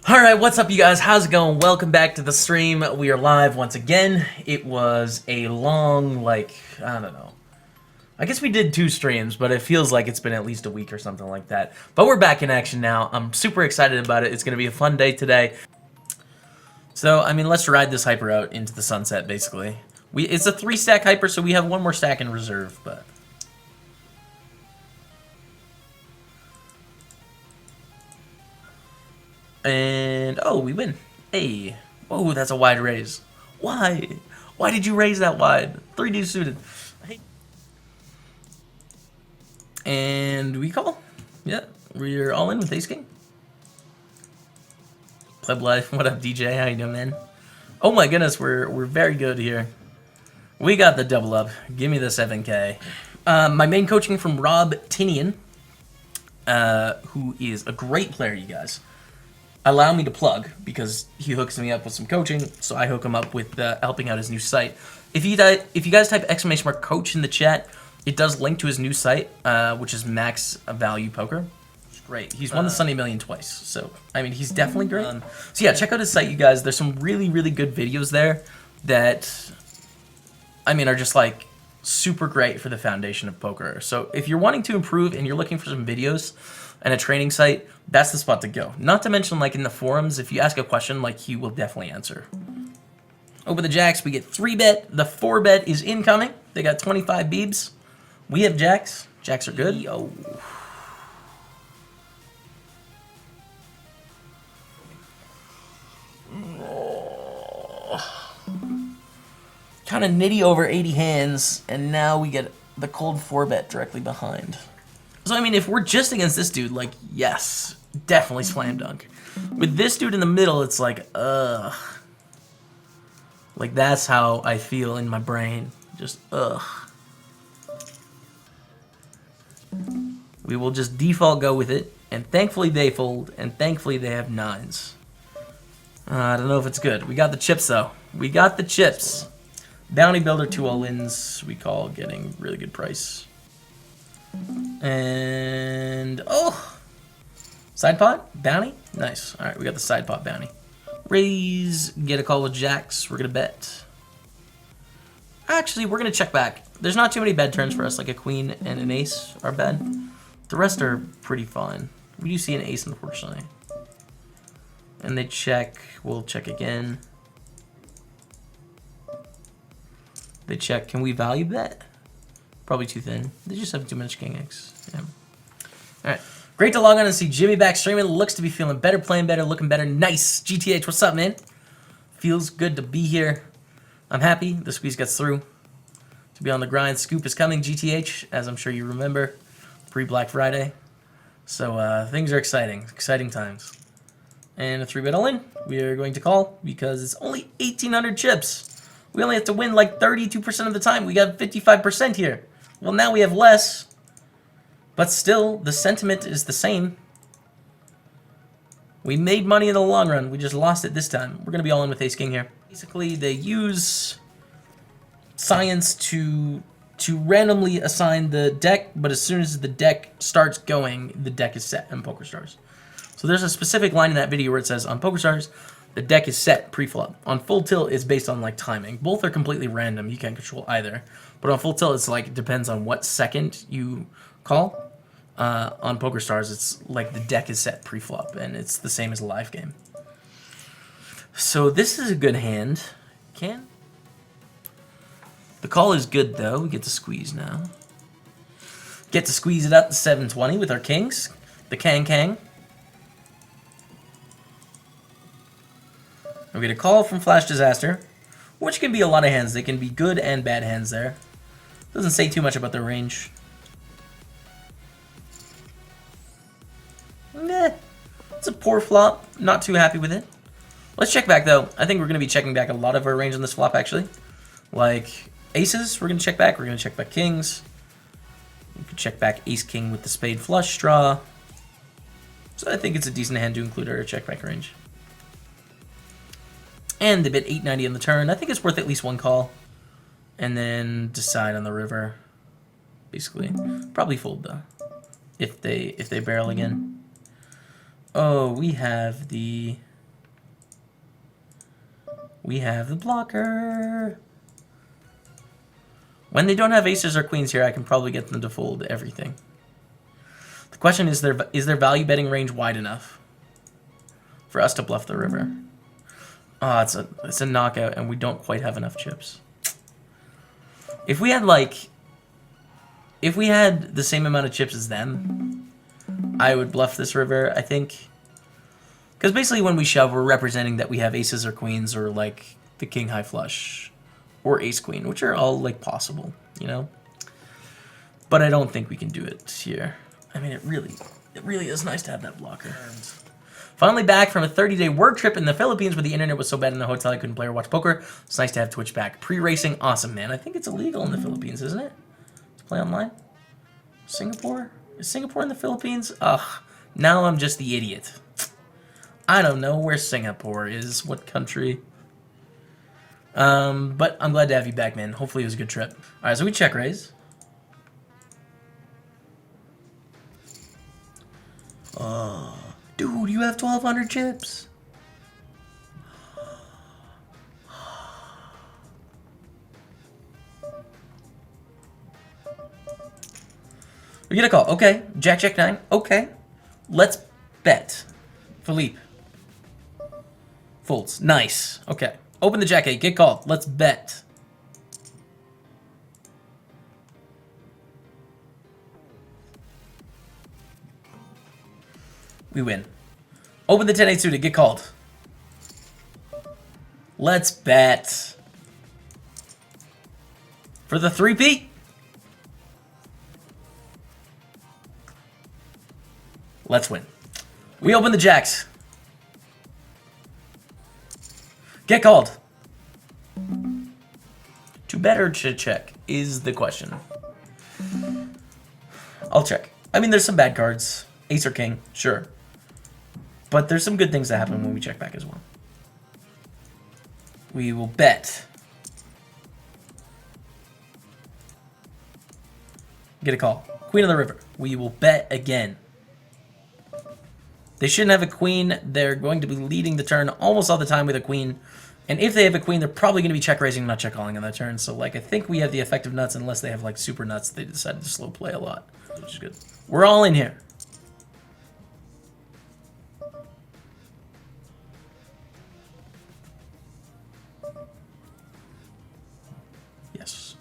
Alright, what's up you guys? How's it going? Welcome back to the stream. We are live once again. It was a long, I don't know. I guess we did 2 streams, but it feels like it's been at least a week or something like that. But we're back in action now. I'm super excited about it. It's going to be a fun day today. So, I mean, let's ride this hyper out into the sunset, basically. It's a 3-stack hyper, so we have 1 more stack in reserve, but... And, oh, we win. Hey. Whoa, that's a wide raise. Why? Why did you raise that wide? 3D suited. And we call. Yeah, we're all in with Ace King. Pleb Life, what up, DJ? How you doing, man? Oh my goodness, we're very good here. We got the double up. Give me the 7K. My main coaching from Rob Tinian, who is a great player, you guys. Allow me to plug, because he hooks me up with some coaching, so I hook him up with helping out his new site. If you guys type !coach in the chat, it does link to his new site, which is Max Value Poker. It's great. He's won the Sunday Million twice, so, I mean, he's definitely great. So yeah, check out his site, you guys. There's some really, really good videos there that, I mean, are just, like, super great for the foundation of poker. So if you're wanting to improve and you're looking for some videos and a training site, that's the spot to go. Not to mention, like, in the forums, if you ask a question, like, he will definitely answer. Over the jacks, we get 3-bet. The 4-bet is incoming. They got 25 beebs. We have jacks. Jacks are good. Yo. Kind of nitty over 80 hands, and now we get the cold 4-bet directly behind. So, I mean, if we're just against this dude, like, yes, definitely slam dunk. With this dude in the middle, it's like, ugh. Like, that's how I feel in my brain. Just, ugh. We will just default go with it, and thankfully they fold, and thankfully they have 9s. I don't know if it's good. We got the chips, though. We got the chips. Bounty Builder, 2 all-ins. We call getting really good price. And, oh! Side pot? Bounty? Nice. Alright, we got the side pot bounty. Raise, get a call with jacks. We're going to bet. Actually, we're going to check back. There's not too many bad turns for us, like a queen and an ace are bad. The rest are pretty fine. We do see an ace, unfortunately. And they check. We'll check again. They check. Can we value bet? Probably too thin. They just have too much king X. Yeah. Alright. Great to log on and see Jimmy back streaming. Looks to be feeling better, playing better, looking better. Nice. GTH, what's up, man? Feels good to be here. I'm happy the squeeze gets through. To be on the grind. Scoop is coming, GTH, as I'm sure you remember. Pre-Black Friday. So, things are exciting. Exciting times. And a 3-bet all-in. We are going to call because it's only 1,800 chips. We only have to win like 32% of the time. We got 55% here. Well, now we have less. But still, the sentiment is the same. We made money in the long run. We just lost it this time. We're going to be all in with Ace King here. Basically, they use science to randomly assign the deck, but as soon as the deck starts going, the deck is set in PokerStars. So there's a specific line in that video where it says, on PokerStars, the deck is set pre-flop. On Full Tilt, it's based on, like, timing. Both are completely random. You can't control either. But on Full Tilt, it's, like, it depends on what second you call. On PokerStars, it's, like, the deck is set pre-flop, and it's the same as a live game. So this is a good hand. The call is good, though. We get to squeeze now. Get to squeeze it up to 720 with our kings. The Kang. We get a call from Flash Disaster, which can be a lot of hands. They can be good and bad hands there. Doesn't say too much about their range. Meh. It's a poor flop. Not too happy with it. Let's check back, though. I think we're going to be checking back a lot of our range on this flop, actually. Like aces, we're going to check back. We're going to check back kings. We could check back ace-king with the spade flush draw. So I think it's a decent hand to include our check back range. And they bid 890 on the turn. I think it's worth at least 1 call. And then decide on the river. Basically. Probably fold, though. If they barrel again. Oh, we have the We have the blocker. When they don't have aces or queens here, I can probably get them to fold everything. The question is their value betting range wide enough for us to bluff the river? Oh, it's a knockout, and we don't quite have enough chips. If we had the same amount of chips as them, I would bluff this river, I think. Because basically when we shove, we're representing that we have aces or queens or like the king high flush or ace queen, which are all like possible, you know? But I don't think we can do it here. I mean, it really is nice to have that blocker. Finally back from a 30-day work trip in the Philippines where the internet was so bad in the hotel I couldn't play or watch poker. It's nice to have Twitch back. Pre-racing, awesome, man. I think it's illegal in the Philippines, isn't it? To play online? Singapore? Is Singapore in the Philippines? Ugh, now I'm just the idiot. I don't know where Singapore is, what country. But I'm glad to have you back, man. Hopefully it was a good trip. All right, so we check raise. Oh, dude, you have 1,200 chips. We get a call. Okay, Jack, Jack 9. Okay, let's bet. Philippe. Folds. Nice. Okay. Open the Jack 8. Get called. Let's bet. We win. Open the 10-8 suited. Get called. Let's bet. For the 3-peat. Let's win. We open the jacks. Get called. To bet or to check is the question. I'll check. I mean, there's some bad cards. Ace or king, sure. But there's some good things that happen when we check back as well. We will bet. Get a call. Queen of the river. We will bet again. They shouldn't have a queen. They're going to be leading the turn almost all the time with a queen. And if they have a queen, they're probably going to be check raising, not check calling on that turn. So, like, I think we have the effective nuts unless they have, like, super nuts. They decided to slow play a lot, which is good. We're all in here. Yes.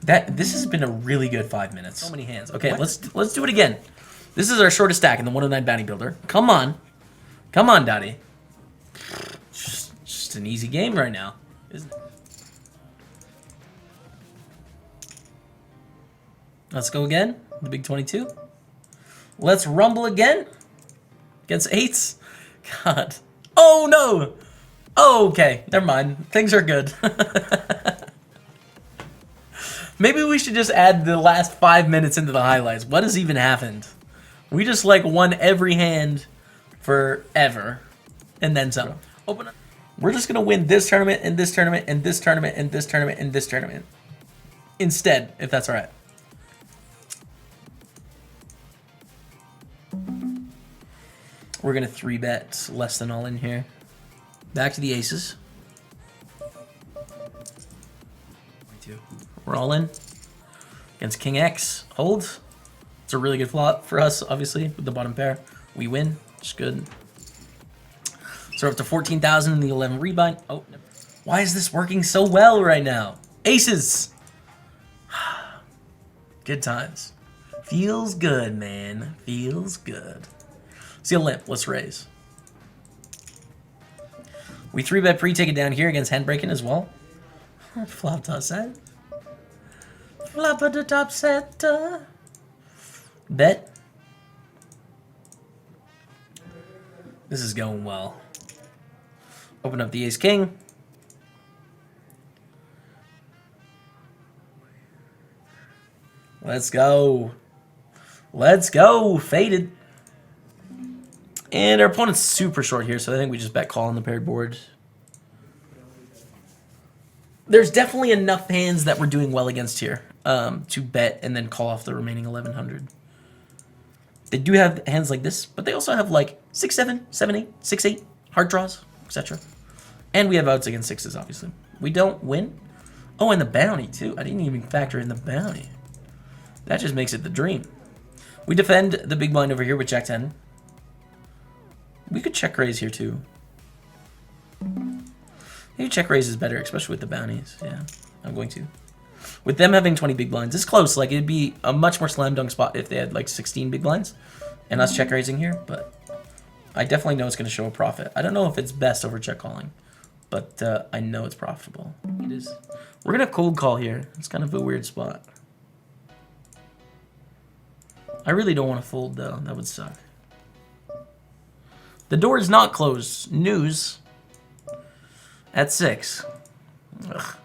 This has been a really good 5 minutes. So many hands. Okay, let's do it again. This is our shortest stack in the 109 bounty builder. Come on. Come on, Dottie. Just an easy game right now, isn't it? Let's go again. The big 22. Let's rumble again. Against 8s. God. Oh, no. Oh, okay. Never mind. Things are good. Maybe we should just add the last 5 minutes into the highlights. What has even happened? We just, like, won every hand forever. And then some. Open up. We're just going to win this tournament, and this tournament, and this tournament, and this tournament, and this tournament. Instead, if that's all right. We're going to 3-bet less than all in here. Back to the aces. 22. We're all in. Against King X. Hold. It's a really good flop for us, obviously, with the bottom pair. We win. It's good. So we're up to 14,000 in the 11 rebind. Oh, never. Why is this working so well right now? Aces! Good times. Feels good, man. Feels good. See a limp. Let's raise. We 3-bet pre, take it down here against hand breaking as well. Flop top set. Flop at the top set. Bet. This is going well. Open up the ace king. Let's go. Let's go. Faded. And our opponent's super short here, so I think we just bet call on the paired board. There's definitely enough hands that we're doing well against here to bet and then call off the remaining 1,100. They do have hands like this, but they also have like 6-7, 7-8, 6-8, hard draws, etc. And we have outs against sixes, obviously. We don't win. Oh, and the bounty, too. I didn't even factor in the bounty. That just makes it the dream. We defend the big blind over here with Jack 10. We could check raise here, too. Maybe check raise is better, especially with the bounties. Yeah, I'm going to. With them having 20 big blinds, it's close. Like, it'd be a much more slam dunk spot if they had, like, 16 big blinds. And us check raising here, but I definitely know it's going to show a profit. I don't know if it's best over check calling, but I know it's profitable. It is. We're going to cold call here. It's kind of a weird spot. I really don't want to fold, though. That would suck. The door is not closed. News at 6. Ugh.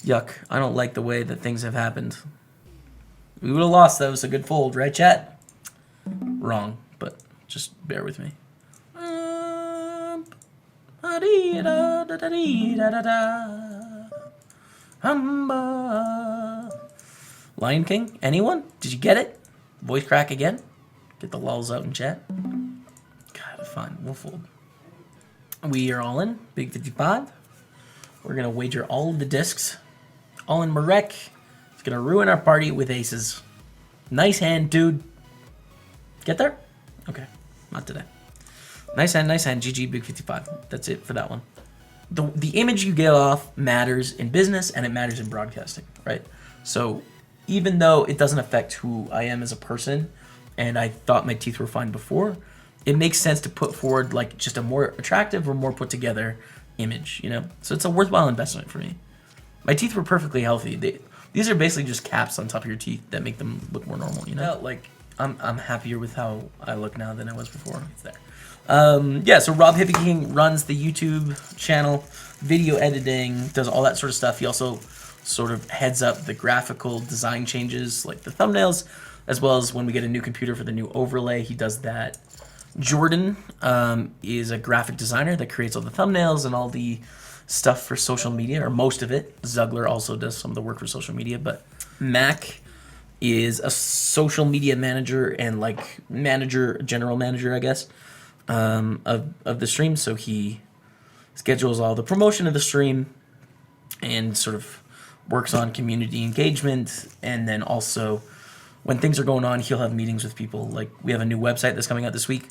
Yuck. I don't like the way that things have happened. We would have lost. That was a good fold, right, chat? Wrong, but just bear with me. Lion King? Anyone? Did you get it? Voice crack again? Get the lulls out in chat. God, fine. We'll fold. We are all in. Big 55. We're going to wager all of the discs. All in Marek. It's going to ruin our party with aces. Nice hand, dude. Get there? Okay. Not today. Nice hand, nice hand. GG, big 55. That's it for that one. The image you get off matters in business and it matters in broadcasting, right? So even though it doesn't affect who I am as a person, and I thought my teeth were fine before, it makes sense to put forward like just a more attractive or more put together image, you know? So it's a worthwhile investment for me. My teeth were perfectly healthy. These are basically just caps on top of your teeth that make them look more normal, you know? Like, I'm happier with how I look now than I was before. It's there. Yeah, so Rob Hippie King runs the YouTube channel, video editing, does all that sort of stuff. He also sort of heads up the graphical design changes, like the thumbnails, as well as when we get a new computer for the new overlay, he does that. Jordan is a graphic designer that creates all the thumbnails and all the stuff for social media, or most of it. Zugler also does some of the work for social media, but Mac is a social media manager and like general manager, I guess, of the stream. So he schedules all the promotion of the stream and sort of works on community engagement. And then also when things are going on, he'll have meetings with people. Like we have a new website that's coming out this week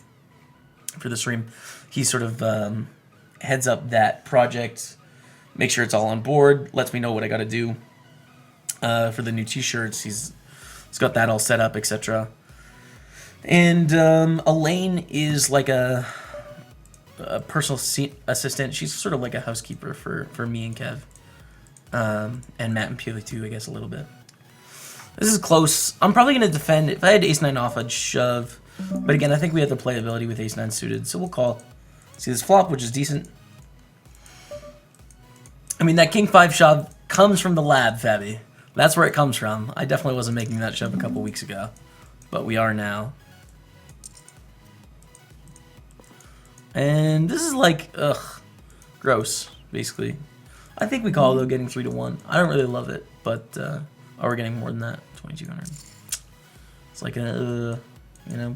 for the stream. He sort of heads up that project, make sure it's all on board, lets me know what I got to do for the new t-shirts. He's got that all set up, etc. And Elaine is like a personal assistant. She's sort of like a housekeeper for me and Kev. And Matt and Peely too, I guess, a little bit. This is close. I'm probably going to defend. If I had ace-9 off, I'd shove. But again, I think we have the playability with ace-9 suited, so we'll call. See this flop, which is decent. I mean, that king-5 shove comes from the lab, Fabby. That's where it comes from. I definitely wasn't making that shove a couple weeks ago, but we are now. And this is like, ugh, gross, basically. I think we call, though, getting 3-1. I don't really love it, but, oh, we're getting more than that, 2,200. It's like a, you know.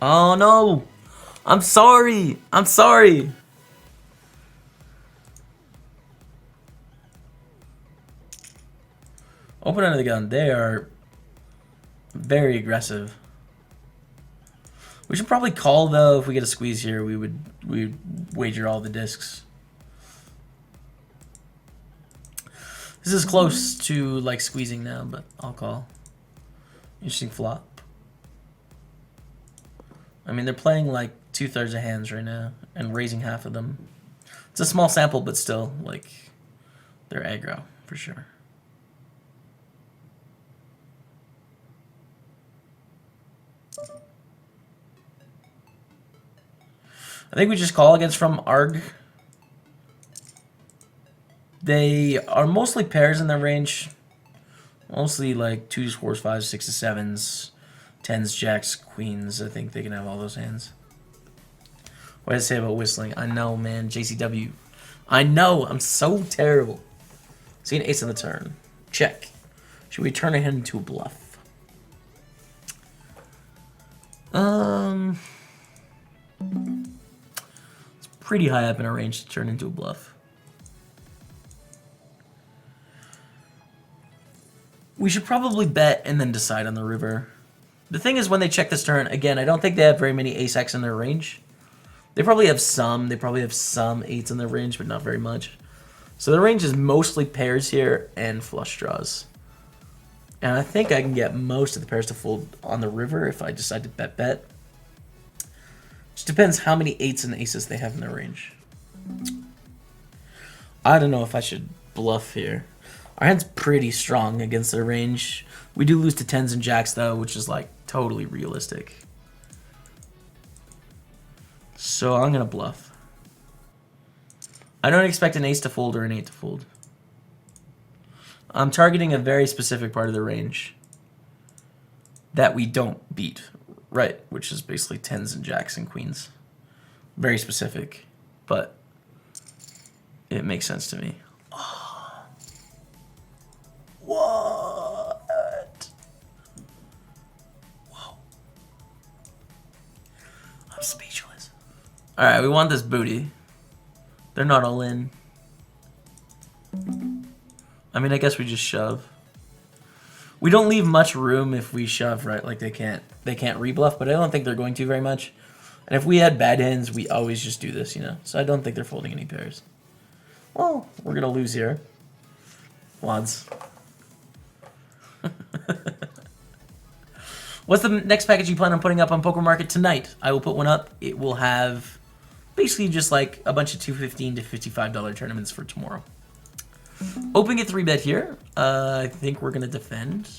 Oh, no. I'm sorry. I'm sorry. Open under the gun. They are very aggressive. We should probably call, though. If we get a squeeze here, we would wager all the discs. This is close to like squeezing now, but I'll call. Interesting flop. I mean, they're playing like 2/3 of hands right now and raising half of them. It's a small sample, but still, like, they're aggro for sure. I think we just call against from Arg. They are mostly pairs in their range. Mostly like 2s, 4s, 5s, 6s, 7s, 10s, jacks, queens. I think they can have all those hands. What did I say about whistling? I know, man. JCW. I know. I'm so terrible. See an ace on the turn. Check. Should we turn a hand into a bluff? It's pretty high up in our range to turn into a bluff. We should probably bet and then decide on the river. The thing is, when they check this turn, again, I don't think they have very many ace-x in their range. They probably have some. They probably have some 8s in their range, but not very much. So their range is mostly pairs here and flush draws. And I think I can get most of the pairs to fold on the river if I decide to bet. Just depends how many 8s and aces they have in their range. I don't know if I should bluff here. Our hand's pretty strong against their range. We do lose to 10s and jacks, though, which is, like, totally realistic. So I'm going to bluff. I don't expect an ace to fold or an 8 to fold. I'm targeting a very specific part of the range that we don't beat, right? Which is basically 10s and jacks and queens. Very specific, but it makes sense to me. Oh. What? Whoa. I'm speechless. All right, we want this booty. They're not all in. I mean, I guess we just shove. We don't leave much room if we shove, right? Like they can't rebluff, but I don't think they're going to very much. And if we had bad hands, we always just do this, you know? So I don't think they're folding any pairs. Well, we're going to lose here. Wads. What's the next package you plan on putting up on Poker Market tonight? I will put one up. It will have basically just like a bunch of $215 to $55 tournaments for tomorrow. Opening a 3-bet here. I think we're going to defend.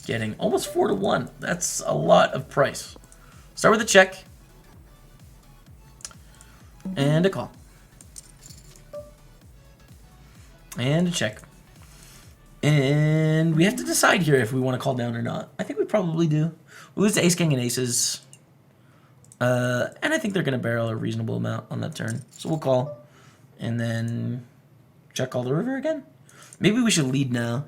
Getting almost 4 to 1. That's a lot of price. Start with a check. And a call. And a check. And we have to decide here if we want to call down or not. I think we probably do. We lose to ace, king, and aces. And I think they're going to barrel a reasonable amount on that turn. So we'll call. And then check call the river again. Maybe we should lead now.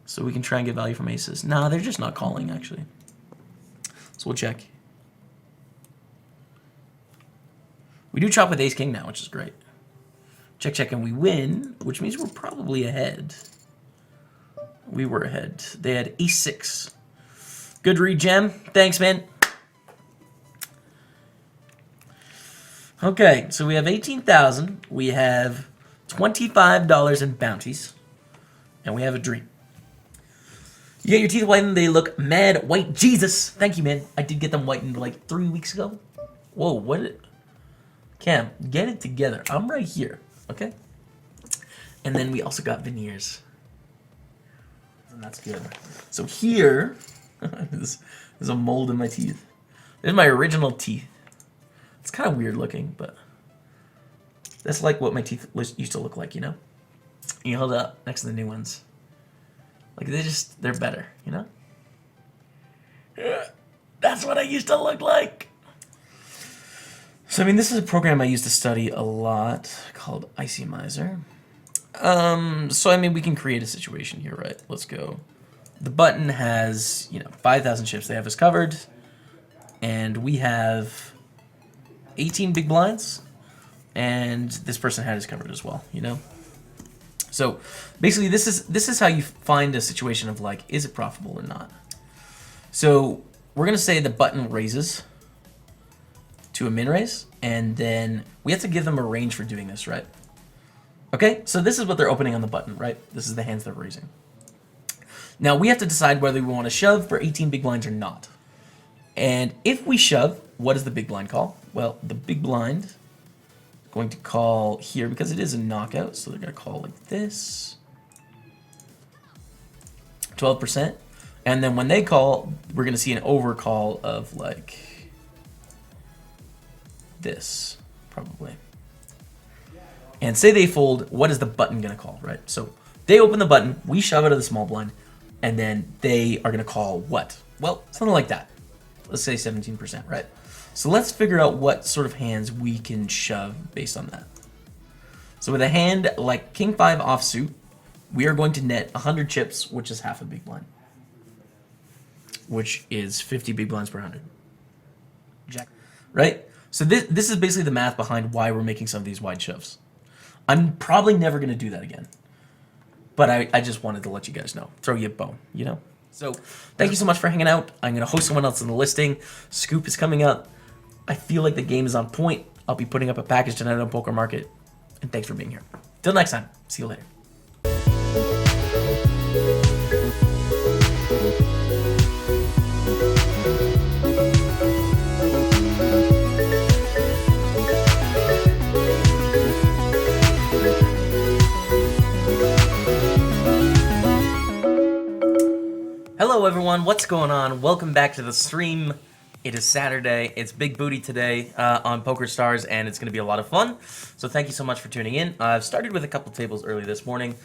So we can try and get value from aces. Nah, they're just not calling, actually. So we'll check. We do chop with ace, king now, which is great. Check, check, and we win, which means we're probably ahead. We were ahead. They had ace 6. Good read, Gem. Thanks, man. Okay, so we have 18,000. We have $25 in bounties. And we have a dream. You get your teeth whitened. They look mad white. Jesus. Thank you, man. I did get them whitened like 3 weeks ago. Whoa, what? Cam, get it together. I'm right here. Okay? And then we also got veneers. And that's good. So here, there's a mold in my teeth. There's my original teeth. It's kind of weird looking, but that's like what my teeth used to look like, you know? You hold it up next to the new ones. Like, they're better, you know? That's what I used to look like. So, I mean, this is a program I used to study a lot called Icy Miser. So, I mean, we can create a situation here, right? Let's go. The button has, 5,000 chips. They have us covered. And we have 18 big blinds. And this person had us covered as well, you know? So, basically, this is how you find a situation of, like, is it profitable or not? So, we're going to say the button raises to a min raise, and then we have to give them a range for doing this, right? Okay, so this is what they're opening on the button, right? This is the hands they're raising. Now, we have to decide whether we want to shove for 18 big blinds or not. And if we shove, what does the big blind call? Well, the big blind is going to call here because it is a knockout, so they're going to call like this. 12%. And then when they call, we're going to see an overcall of like this, probably. And say they fold, what is the button going to call, right? So they open the button, we shove out of the small blind, and then they are going to call what? Well, something like that. Let's say 17%, right? So let's figure out what sort of hands we can shove based on that. So with a hand like King 5 offsuit, we are going to net 100 chips, which is half a big blind. which is 50 big blinds per 100. Jack. Right? So this is basically the math behind why we're making some of these wide shoves. I'm probably never going to do that again. But I just wanted to let you guys know. Throw you a bone, you know? So thank you so much for hanging out. I'm going to host someone else in the listing. Scoop is coming up. I feel like the game is on point. I'll be putting up a package tonight on Poker Market. And thanks for being here. Till next time. See you later. Hello everyone, what's going on? Welcome back to the stream. It is Saturday. It's Big Booty today on PokerStars, and it's going to be a lot of fun. So thank you so much for tuning in. I've started with a couple tables early this morning.